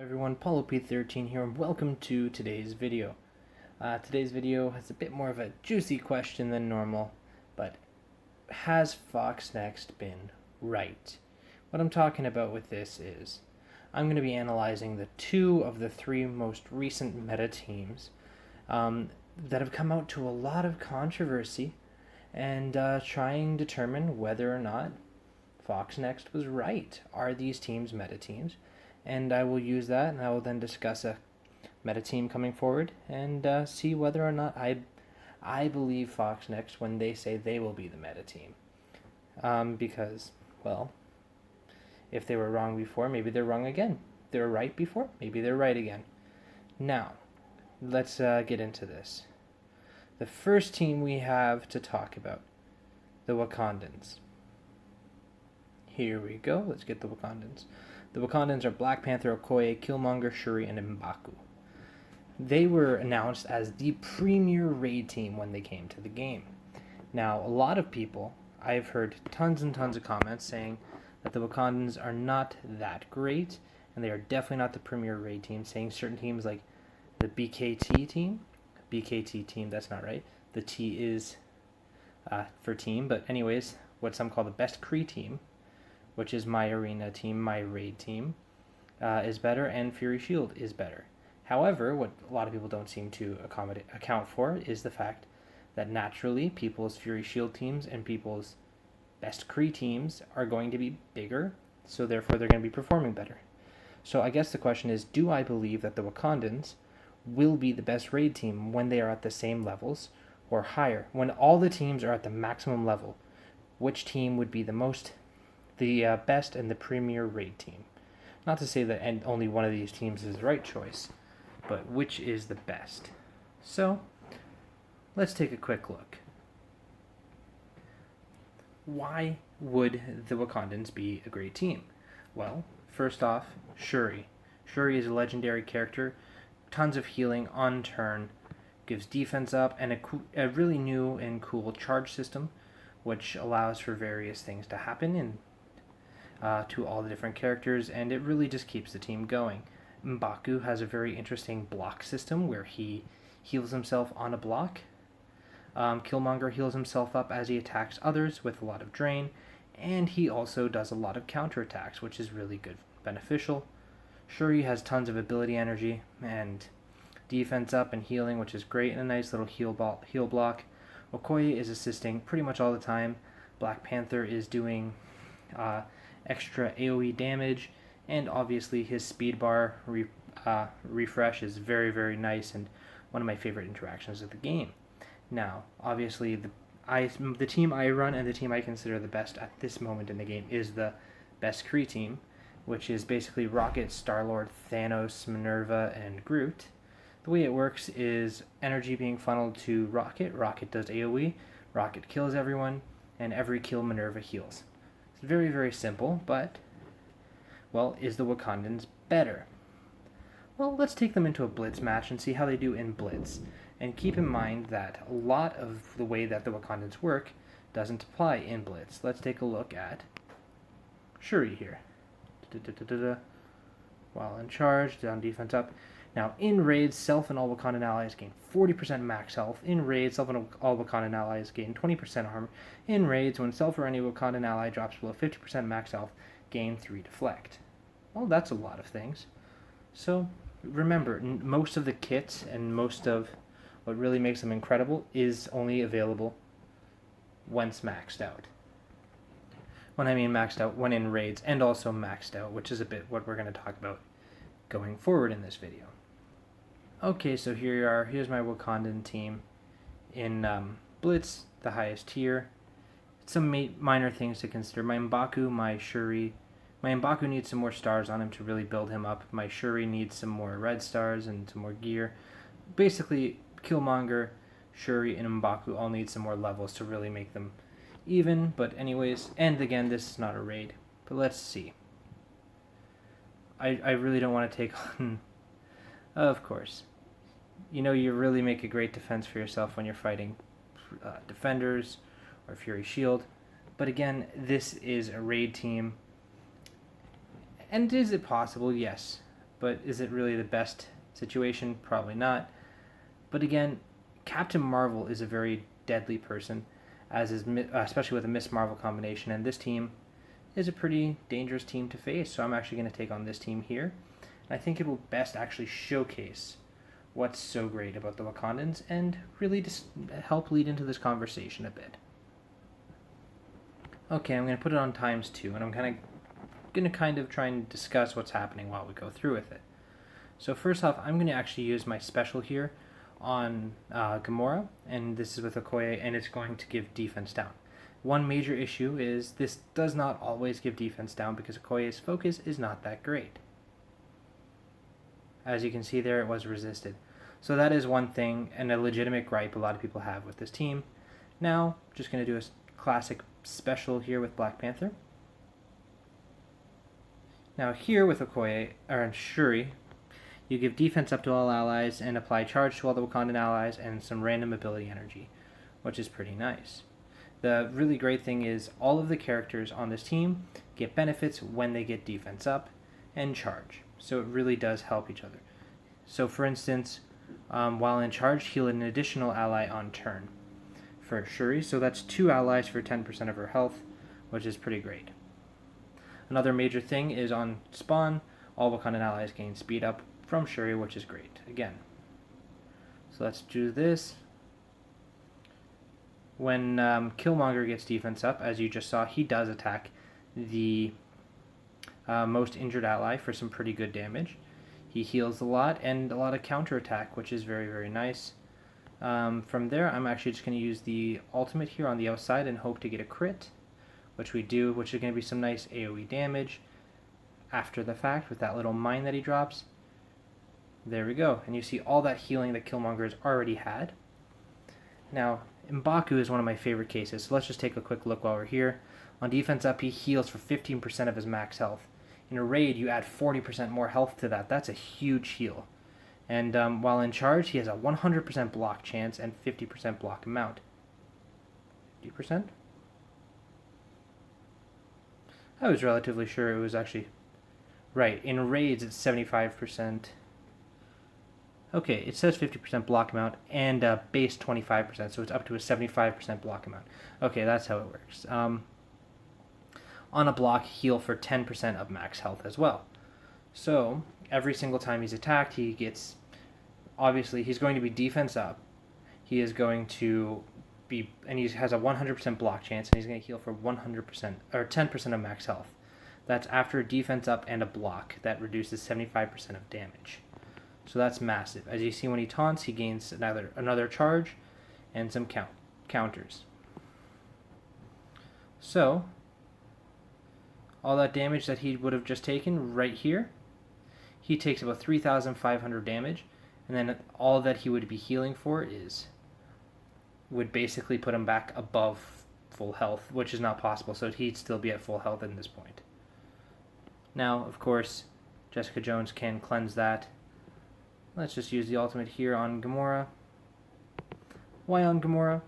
Everyone, Paulo P13 here, and welcome to today's video. Today's video has a bit more of a juicy question than normal, but has FoxNext been right? What I'm talking about with this is, I'm going to be analyzing the two of the three most recent meta teams that have come out to a lot of controversy, and try and determine whether or not FoxNext was right. Are these teams meta teams? And I will use that, and I will then discuss a meta team coming forward and see whether or not I believe FoxNext when they say they will be the meta team. Because, well, if they were wrong before, maybe they're wrong again. They were right before, maybe they're right again. Now, let's get into this. The first team we have to talk about, the Wakandans. Here we go, let's get the Wakandans. The Wakandans are Black Panther, Okoye, Killmonger, Shuri, and M'Baku. They were announced as the premier raid team when they came to the game. Now, a lot of people, I've heard tons and tons of comments saying that the Wakandans are not that great, and they are definitely not the premier raid team, saying certain teams like the BKT team, that's not right. The T is for team, but anyways, what some call the best Kree team, which is my arena team, my raid team, is better, and Fury Shield is better. However, what a lot of people don't seem to account for is the fact that naturally people's Fury Shield teams and people's best Kree teams are going to be bigger, so therefore they're going to be performing better. So I guess the question is, do I believe that the Wakandans will be the best raid team when they are at the same levels or higher? When all the teams are at the maximum level, which team would be the best and the premier raid team? Not to say that only one of these teams is the right choice, but which is the best? So, let's take a quick look. Why would the Wakandans be a great team? Well, first off, Shuri. Shuri is a legendary character, tons of healing on turn, gives defense up, and a really new and cool charge system, which allows for various things to happen in to all the different characters, and it really just keeps the team going. M'Baku has a very interesting block system where he heals himself on a block. Killmonger heals himself up as he attacks others with a lot of drain, and he also does a lot of counterattacks, which is really good, beneficial. Shuri has tons of ability energy and defense up and healing, which is great, and a nice little heal block. Okoye is assisting pretty much all the time. Black Panther is doing extra AoE damage, and obviously his speed bar refresh is very, very nice and one of my favorite interactions of the game. Now, obviously, the team I run and the team I consider the best at this moment in the game is the best Kree team, which is basically Rocket, Star-Lord, Thanos, Minerva, and Groot. The way it works is energy being funneled to Rocket. Rocket does AoE, Rocket kills everyone, and every kill Minerva heals. It's very, very simple, but, well, is the Wakandans better? Well, let's take them into a Blitz match and see how they do in Blitz. And keep in mind that a lot of the way that the Wakandans work doesn't apply in Blitz. Let's take a look at Shuri here. While in charge, down defense up. Now, in raids, self and all Wakandan allies gain 40% max health. In raids, self and all Wakandan allies gain 20% armor. In raids, when self or any Wakandan ally drops below 50% max health, gain 3 deflect. Well, that's a lot of things. So, remember, most of the kits and most of what really makes them incredible is only available once maxed out. When I mean maxed out, when in raids, and also maxed out, which is a bit what we're going to talk about going forward in this video. Okay, so here's my Wakandan team in Blitz, the highest tier. Some minor things to consider. My M'Baku, my Shuri. My M'Baku needs some more stars on him to really build him up. My Shuri needs some more red stars and some more gear. Basically, Killmonger, Shuri, and M'Baku all need some more levels to really make them even. But anyways, and again, this is not a raid. But let's see. I really don't want to take on... Of course. You know, you really make a great defense for yourself when you're fighting defenders or Fury Shield. But again, this is a raid team. And is it possible? Yes. but is it really the best situation? Probably not. But again, Captain Marvel is a very deadly person, as is especially with a Miss Marvel combination, and this team is a pretty dangerous team to face. So I'm actually going to take on this team here. And I think it will best actually showcase what's so great about the Wakandans and really just help lead into this conversation a bit. Okay, I'm going to put it on ×2, and I'm going to try and discuss what's happening while we go through with it. So first off, I'm going to actually use my special here on Gamora, and this is with Okoye, and it's going to give defense down. One major issue is this does not always give defense down because Okoye's focus is not that great. As you can see there, it was resisted. So that is one thing, and a legitimate gripe a lot of people have with this team. Now, just going to do a classic special here with Black Panther. Now here with Okoye, or Shuri, you give defense up to all allies and apply charge to all the Wakandan allies and some random ability energy, which is pretty nice. The really great thing is all of the characters on this team get benefits when they get defense up and charge. So it really does help each other. So for instance, while in charge, heal an additional ally on turn for Shuri. So that's 2 allies for 10% of her health, which is pretty great. Another major thing is on spawn, all Wakandan allies gain speed up from Shuri, which is great, again. So let's do this. When Killmonger gets defense up, as you just saw, he does attack the most injured ally for some pretty good damage. He heals a lot and a lot of counterattack, which is very, very nice. From there, I'm actually just going to use the ultimate here on the outside and hope to get a crit, which we do, which is going to be some nice AoE damage after the fact with that little mine that he drops. There we go. And you see all that healing that Killmonger has already had. Now, M'Baku is one of my favorite cases, so let's just take a quick look while we're here. On defense up, he heals for 15% of his max health. In a raid, you add 40% more health to that. That's a huge heal. And while in charge, he has a 100% block chance and 50% block amount. 50%? I was relatively sure it was actually... Right, in raids it's 75%. Okay, it says 50% block amount and base 25%, so it's up to a 75% block amount. Okay, that's how it works. On a block, heal for 10% of max health as well. So, every single time he's attacked, he gets... Obviously, he's going to be defense up. He is going to be... And he has a 100% block chance, and he's going to heal for 100%, or 10% of max health. That's after a defense up and a block. That reduces 75% of damage. So that's massive. As you see, when he taunts, he gains another charge and some counters. So, all that damage that he would have just taken right here, he takes about 3,500 damage, and then all that he would be healing for would basically put him back above full health, which is not possible, so he'd still be at full health at this point. Now, of course, Jessica Jones can cleanse that. Let's just use the ultimate here on Gamora. Why on Gamora?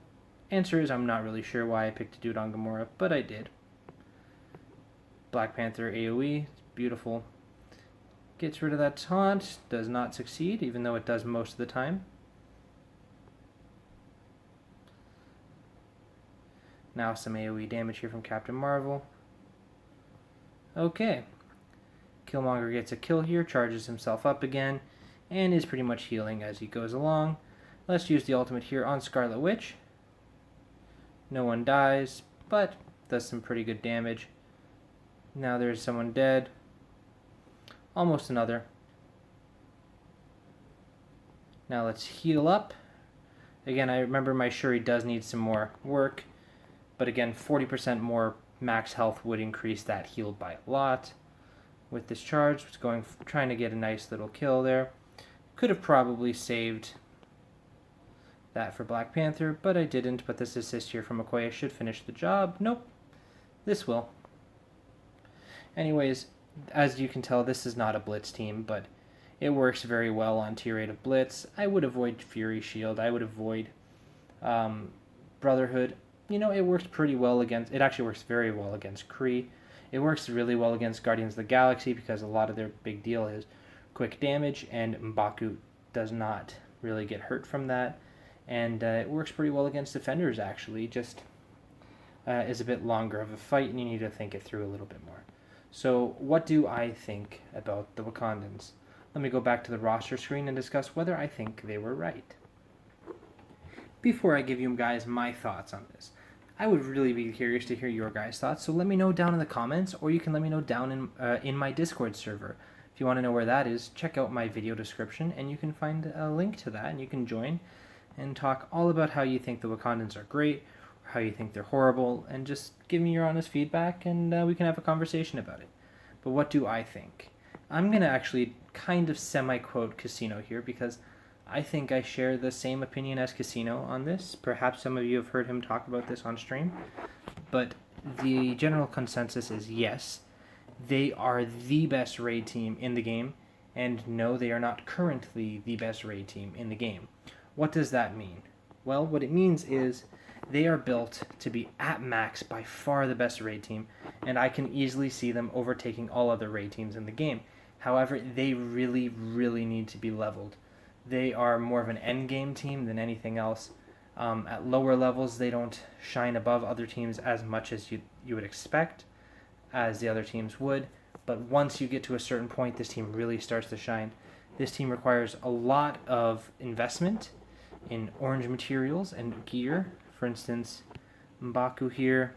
Answer is I'm not really sure why I picked to do it on Gamora, but I did. Black Panther AoE, beautiful. Gets rid of that taunt, does not succeed, even though it does most of the time. Now some AoE damage here from Captain Marvel. Okay. Killmonger gets a kill here, charges himself up again, and is pretty much healing as he goes along. Let's use the ultimate here on Scarlet Witch. No one dies, but does some pretty good damage. Now there's someone dead. Almost another. Now let's heal up. Again, I remember my Shuri does need some more work, but again, 40% more max health would increase that heal by a lot. With this charge, trying to get a nice little kill there. Could have probably saved that for Black Panther, but I didn't. But this assist here from Okoye should finish the job. Nope. This will. Anyways, as you can tell, this is not a Blitz team, but it works very well on tier 8 of Blitz. I would avoid Fury Shield. I would avoid Brotherhood. You know, it works pretty well against... It actually works very well against Kree. It works really well against Guardians of the Galaxy because a lot of their big deal is quick damage, and M'Baku does not really get hurt from that. And it works pretty well against defenders, actually. Just is a bit longer of a fight, and you need to think it through a little bit more. So what do I think about the Wakandans? Let me go back to the roster screen and discuss whether I think they were right. Before I give you guys my thoughts on this, I would really be curious to hear your guys' thoughts, so let me know down in the comments, or you can let me know down in my Discord server. If you want to know where that is, check out my video description, and you can find a link to that, and you can join and talk all about how you think the Wakandans are great, or how you think they're horrible, and just give me your honest feedback, and we can have a conversation about it. But what do I think? I'm going to actually kind of semi-quote Casino here, because I think I share the same opinion as Casino on this. Perhaps some of you have heard him talk about this on stream. But the general consensus is yes, they are the best raid team in the game. And no, they are not currently the best raid team in the game. What does that mean? Well, what it means is they are built to be at max by far the best raid team. And I can easily see them overtaking all other raid teams in the game. However, they really, really need to be leveled. They are more of an endgame team than anything else. At lower levels, they don't shine above other teams as much as you would expect, as the other teams would. But once you get to a certain point, this team really starts to shine. This team requires a lot of investment in orange materials and gear. For instance, M'Baku here,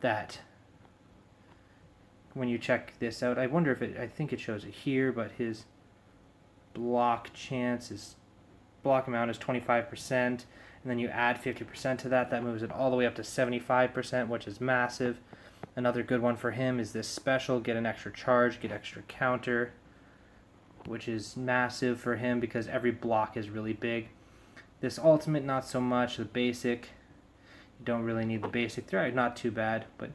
that when you check this out, I wonder if I think it shows it here, but his block amount is 25%, and then you add 50% to that. That moves it all the way up to 75%, which is massive. Another good one for him is this special, get an extra charge, get extra counter, which is massive for him because every block is really big. This ultimate, not so much. The basic, you don't really need the basic. They're not too bad, but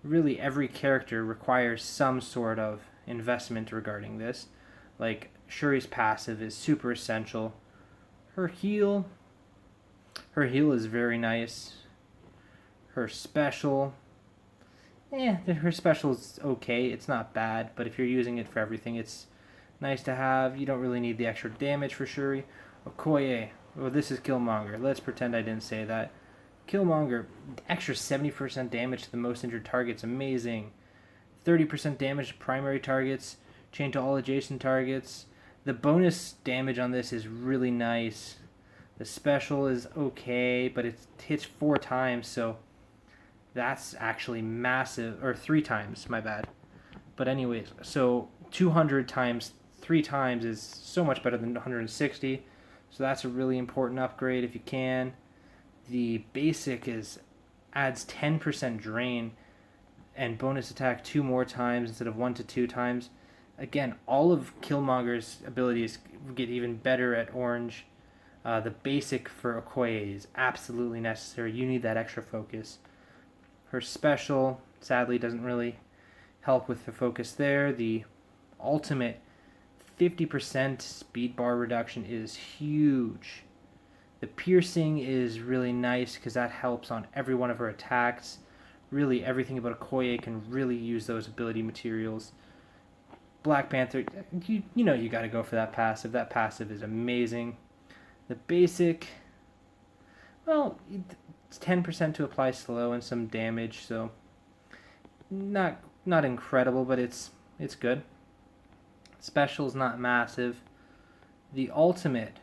really every character requires some sort of investment regarding this. Like, Shuri's passive is super essential. Her heal is very nice. Her special, her special is okay. It's not bad, but if you're using it for everything, it's nice to have. You don't really need the extra damage for Shuri. Okoye, well, this is Killmonger. Let's pretend I didn't say that. Killmonger, extra 70% damage to the most injured targets, amazing. 30% damage to primary targets, chain to all adjacent targets. The bonus damage on this is really nice. The special is okay, but it hits 4 times, so that's actually massive. Or 3 times, my bad. But anyways, so 200 times 3 times is so much better than 160. So that's a really important upgrade if you can. The basic adds 10% drain and bonus attack 2 more times instead of 1 to 2 times. Again, all of Killmonger's abilities get even better at orange. The basic for Okoye is absolutely necessary. You need that extra focus. Her special, sadly, doesn't really help with the focus there. The ultimate 50% speed bar reduction is huge. The piercing is really nice because that helps on every one of her attacks. Really, everything about Okoye can really use those ability materials. Black Panther, you know you got to go for that passive. That passive is amazing. The basic, well, it's 10% to apply slow and some damage, so not incredible, but it's good. Special's not massive. The ultimate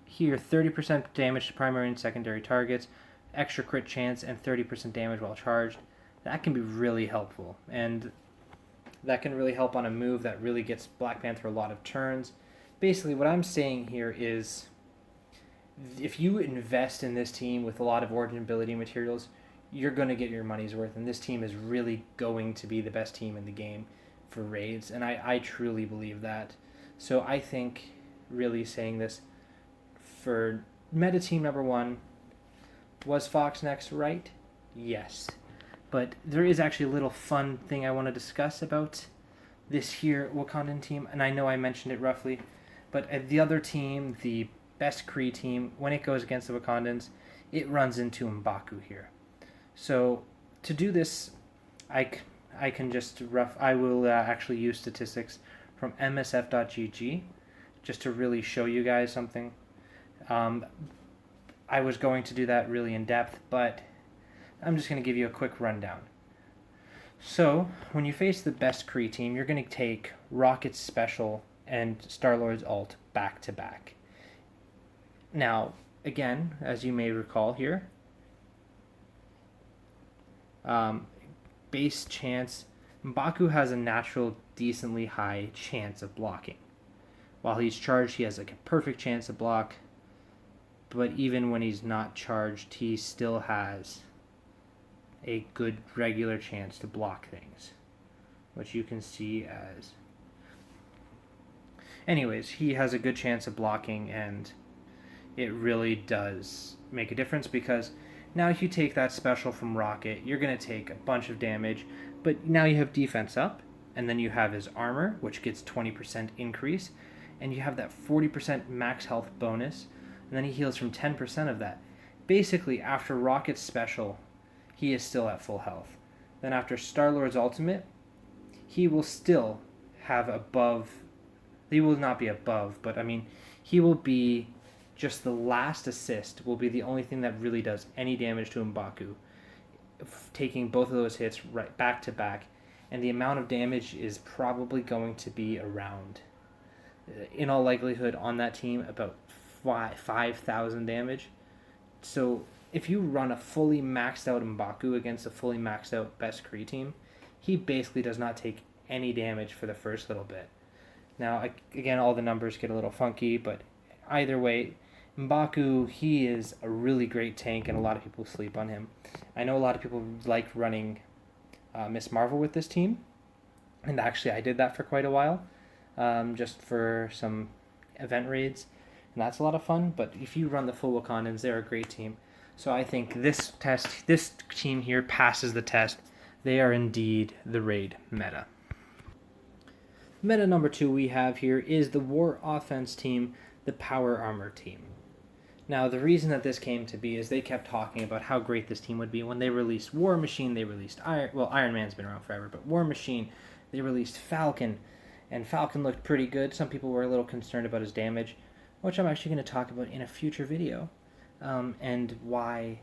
here, 30% damage to primary and secondary targets, extra crit chance, and 30% damage while charged. That can be really helpful, and that can really help on a move that really gets Black Panther a lot of turns. Basically, what I'm saying here is if you invest in this team with a lot of origin ability materials, you're going to get your money's worth, and this team is really going to be the best team in the game for raids, and I truly believe that. So I think, really saying this, for meta team number 1, was FoxNext right? Yes. But there is actually a little fun thing I want to discuss about this here Wakandan team, and I know I mentioned it roughly, but the other team, the best Kree team, when it goes against the Wakandans, it runs into M'Baku here. So to do this, I I will actually use statistics from msf.gg just to really show you guys something. I was going to do that really in depth, but I'm just going to give you a quick rundown. So, when you face the best Kree team, you're going to take Rocket's special and Star-Lord's ult back to back. Now, again, as you may recall here, base chance, M'Baku has a natural, decently high chance of blocking. While he's charged, he has like a perfect chance to block, but even when he's not charged, he still has a good regular chance to block things, which you can see as... Anyways, he has a good chance of blocking, and it really does make a difference, because now if you take that special from Rocket, you're going to take a bunch of damage, but now you have defense up, and then you have his armor, which gets 20% increase, and you have that 40% max health bonus, and then he heals from 10% of that. Basically, after Rocket's special, he is still at full health. Then after Star-Lord's ultimate, he will still have above... He will not be above, but I mean, he will be... Just the last assist will be the only thing that really does any damage to M'Baku, taking both of those hits right back to back, and the amount of damage is probably going to be around, in all likelihood on that team, about 5,000 damage. So if you run a fully maxed out M'Baku against a fully maxed out best Kree team, he basically does not take any damage for the first little bit. Now, again, all the numbers get a little funky, but either way, M'Baku, he is a really great tank, and a lot of people sleep on him. I know a lot of people like running Miss Marvel with this team, and actually I did that for quite a while, just for some event raids, and that's a lot of fun. But if you run the full Wakandans, they're a great team. So I think this team here passes the test. They are indeed the raid meta. Meta number 2 we have here is the War Offense team, the Power Armor team. Now, the reason that this came to be is they kept talking about how great this team would be. When they released War Machine, they released Iron Man's been around forever, but War Machine, they released Falcon, and Falcon looked pretty good. Some people were a little concerned about his damage, which I'm actually going to talk about in a future video, and why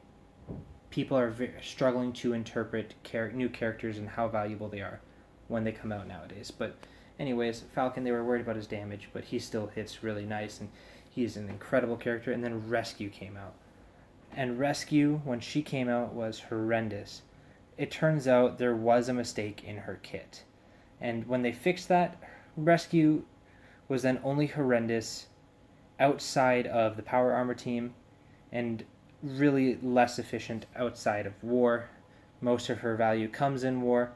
people are struggling to interpret new characters and how valuable they are when they come out nowadays. But anyways, Falcon, they were worried about his damage, but he still hits really nice, and he's an incredible character. And then Rescue came out. And Rescue, when she came out, was horrendous. It turns out there was a mistake in her kit. And when they fixed that, Rescue was then only horrendous outside of the Power Armor team, and really less efficient outside of War. Most of her value comes in War,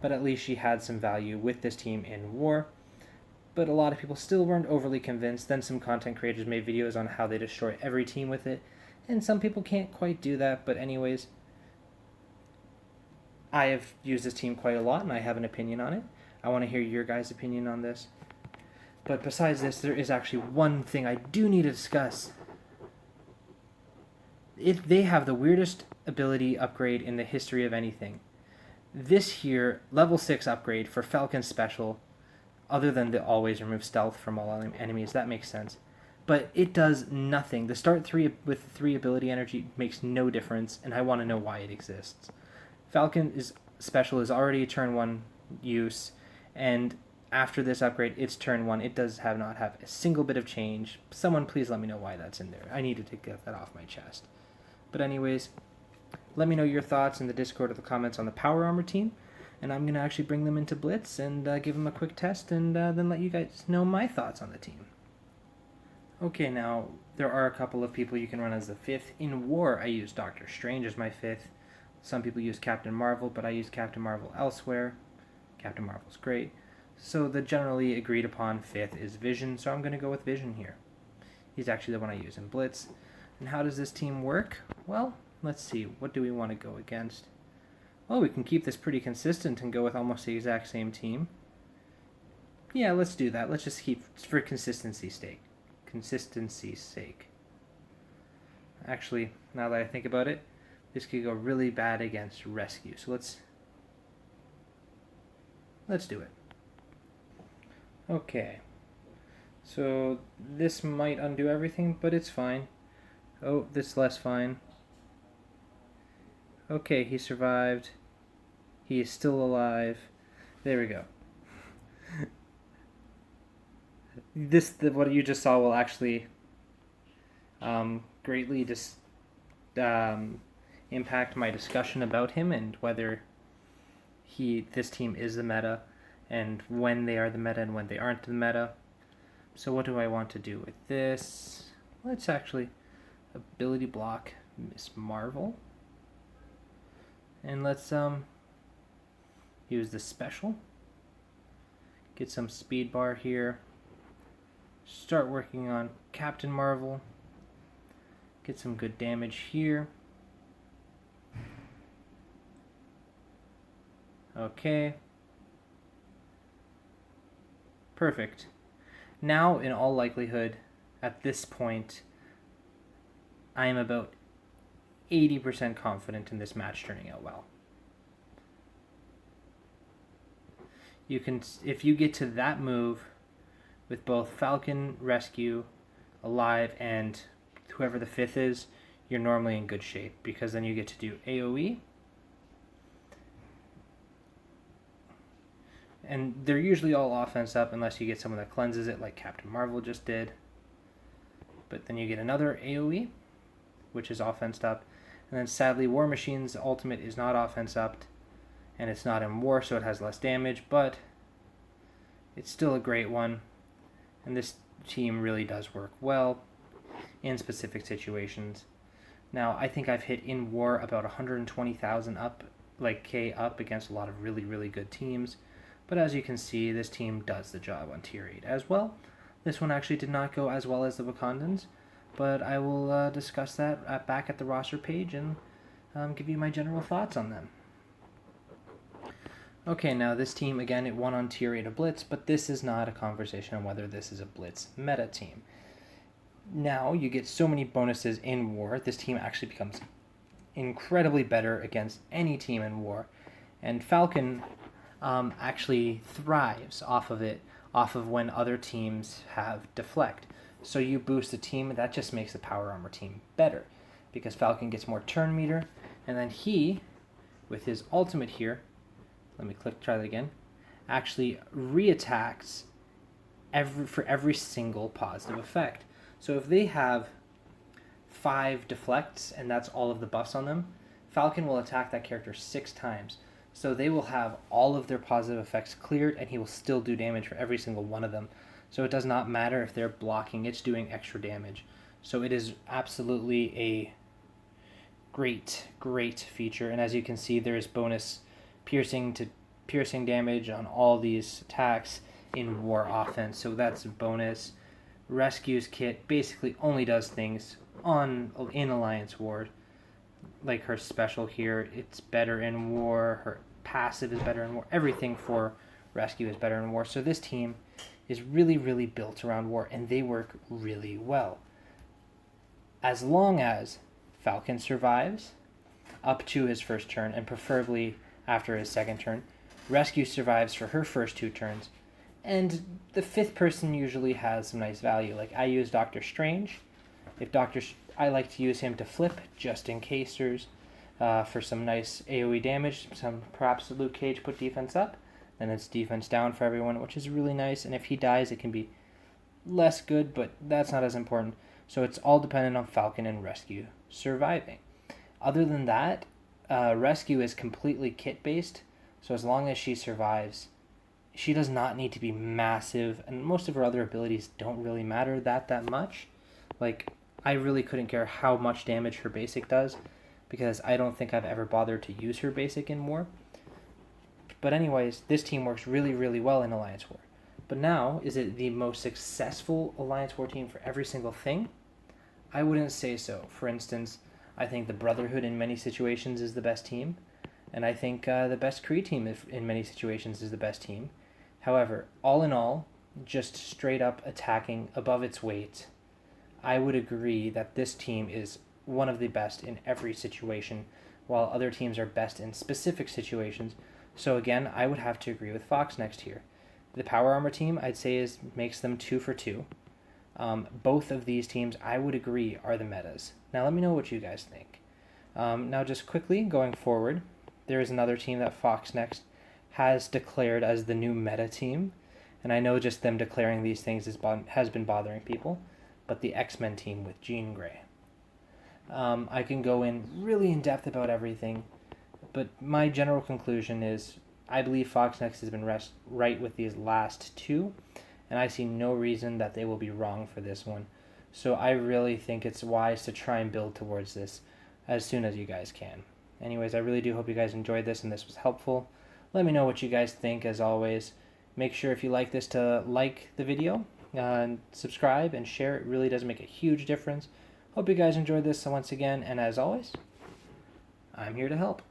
but at least she had some value with this team in War. But a lot of people still weren't overly convinced. Then some content creators made videos on how they destroy every team with it, and some people can't quite do that. But anyways, I have used this team quite a lot, and I have an opinion on it. I want to hear your guys' opinion on this. But besides this, there is actually one thing I do need to discuss. They have the weirdest ability upgrade in the history of anything. This here, level 6 upgrade for Falcon Special, other than the always remove stealth from all enemies, that makes sense. But it does nothing. The start 3 with 3 ability energy makes no difference, and I want to know why it exists. Falcon Special is already a turn 1 use, and after this upgrade, it's turn 1. It does not have a single bit of change. Someone please let me know why that's in there. I needed to get that off my chest. But anyways, let me know your thoughts in the Discord or the comments on the Power Armor team, and I'm going to actually bring them into Blitz and give them a quick test, and then let you guys know my thoughts on the team. Okay, now, there are a couple of people you can run as the 5th. In War, I use Doctor Strange as my 5th. Some people use Captain Marvel, but I use Captain Marvel elsewhere. Captain Marvel's great. So the generally agreed upon 5th is Vision, so I'm going to go with Vision here. He's actually the one I use in Blitz. And how does this team work? Well, let's see. What do we want to go against? Well, we can keep this pretty consistent and go with almost the exact same team. Yeah, let's do that. Let's just keep for consistency's sake. Actually, now that I think about it, this could go really bad against Rescue. So let's let's do it. Okay. So this might undo everything, but it's fine. Oh, this less fine. Okay, he survived. He is still alive. There we go. What you just saw will actually greatly impact my discussion about him and whether this team is the meta, and when they are the meta and when they aren't the meta. So what do I want to do with this? Let's actually ability block Miss Marvel, and let's use the special. Get some speed bar here. Start working on Captain Marvel. Get some good damage here. Okay. Perfect. Now, in all likelihood, at this point, I am about 80% confident in this match turning out well. If you get to that move with both Falcon, Rescue, alive, and whoever the fifth is, you're normally in good shape, because then you get to do AoE. And they're usually all offense up unless you get someone that cleanses it like Captain Marvel just did. But then you get another AoE, which is offense up. And then sadly, War Machine's ultimate is not offense upped, and it's not in war, so it has less damage, but it's still a great one. And this team really does work well in specific situations. Now, I think I've hit in war about 120,000 up, like K up, against a lot of really, really good teams. But as you can see, this team does the job on tier 8 as well. This one actually did not go as well as the Wakandans, but I will discuss that back at the roster page and give you my general thoughts on them. Okay, now this team, again, it won on tier 8 of Blitz, but this is not a conversation on whether this is a Blitz meta team. Now, you get so many bonuses in war, this team actually becomes incredibly better against any team in war. And Falcon actually thrives off of when other teams have deflect. So you boost the team, that just makes the Power Armor team better, because Falcon gets more turn meter, and then he, with his ultimate here, let me try that again, actually reattacks for every single positive effect. So if they have 5 deflects, and that's all of the buffs on them, Falcon will attack that character 6 times. So they will have all of their positive effects cleared, and he will still do damage for every single one of them. So it does not matter if they're blocking, it's doing extra damage. So it is absolutely a great, great feature. And as you can see, there is bonus piercing damage on all these attacks in war offense. So that's a bonus. Rescue's kit basically only does things in Alliance War. Like her special here, it's better in war. Her passive is better in war. Everything for Rescue is better in war. So this team is really, really built around war, and they work really well. As long as Falcon survives up to his first turn, and preferably after his second turn, Rescue survives for her first 2 turns, and the 5th person usually has some nice value. Like I use Doctor Strange. I like to use him to flip, just in case there's for some nice AoE damage. Perhaps Luke Cage put defense up, then it's defense down for everyone, which is really nice. And if he dies, it can be less good, but that's not as important. So it's all dependent on Falcon and Rescue surviving. Other than that, Rescue is completely kit-based, so as long as she survives, she does not need to be massive, and most of her other abilities don't really matter that much. Like, I really couldn't care how much damage her basic does, because I don't think I've ever bothered to use her basic in war. But anyways, this team works really, really well in Alliance War. But now, is it the most successful Alliance War team for every single thing? I wouldn't say so. For instance, I think the Brotherhood in many situations is the best team, and I think the best Kree team in many situations is the best team. However, all in all, just straight up attacking above its weight, I would agree that this team is one of the best in every situation, while other teams are best in specific situations. So again, I would have to agree with FoxNext here. The Power Armor team, I'd say, makes them 2 for 2. Both of these teams, I would agree, are the metas. Now let me know what you guys think. Now just quickly, going forward, there is another team that FoxNext has declared as the new meta team. And I know just them declaring these things has been bothering people. But the X-Men team with Jean Grey. I can go in really in depth about everything. But my general conclusion is I believe FoxNext has been right with these last 2. And I see no reason that they will be wrong for this one. So I really think it's wise to try and build towards this as soon as you guys can. Anyways, I really do hope you guys enjoyed this and this was helpful. Let me know what you guys think as always. Make sure if you like this to like the video, subscribe and share. It really does make a huge difference. Hope you guys enjoyed this once again, and as always, I'm here to help.